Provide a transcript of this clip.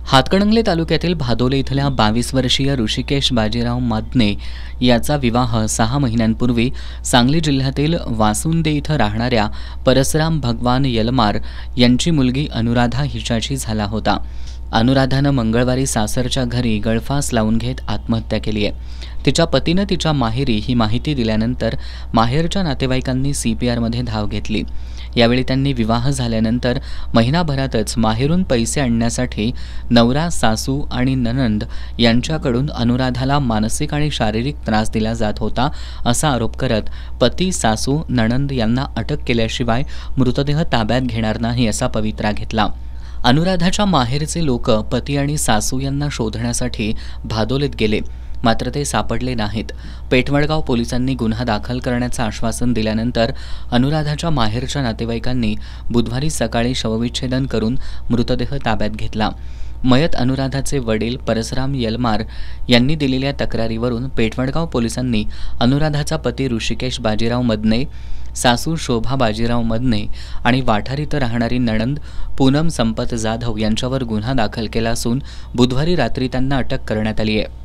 हातकणंगले तालुक्यातील भादोले इथल्या 22 वर्षीय ऋषिकेश बाजीराव मदने याचा विवाह 6 महिन्यांपूर्वी सांगली जिल्ह्यातील वासुंदे इथं राहणाऱ्या परसराम भगवान यलमार यांची मुलगी अनुराधा हिच्याशी झाला होता। अनुराधानं मंगळवारी सासरच्या घरी गळफास लावून घेत आत्महत्या केली आहे। तिच्या पतीनं तिच्या माहेरी ही माहिती दिल्यानंतर माहेरच्या नातेवाईकांनी CPRमध्ये धाव घेतली। यावेळी त्यांनी विवाह झाल्यानंतर महिनाभरातच माहेरून पैसे आणण्यासाठी नवरा, सासू आणि नणंद यांच्याकडून अनुराधाला मानसिक आणि शारीरिक त्रास दिला जात होता असा आरोप करत पती, सासू, नणंद यांना अटक केल्याशिवाय मृतदेह ताब्यात घेणार नाही असा पवित्रा घेतला। अनुराधाच्या माहेरचे लोक पती आणि सासू यांना शोधण्यासाठी भादोलीत गेले, मात्र ते सापडले नाहीत। पेठवडगाव पोलिसांनी गुन्हा दाखल करण्याचं आश्वासन दिल्यानंतर अनुराधाच्या माहेरच्या नातेवाईकांनी बुधवारी सकाळी शवविच्छेदन करून मृतदेह ताब्यात घेतला। मयत अनुराधाचे वडील परसराम यलमार यांनी दिलेल्या तक्रारीवरून पेठवडगाव पोलिसांनी अनुराधाचा पती ऋषिकेश बाजीराव मदने, सासू शोभा बाजीराव मदने आणि वाठार इथं राहणारी नणंद पूनम संपत जाधव यांच्यावर गुन्हा दाखल केला असून बुधवारी रात्री त्यांना अटक करण्यात आली आहे।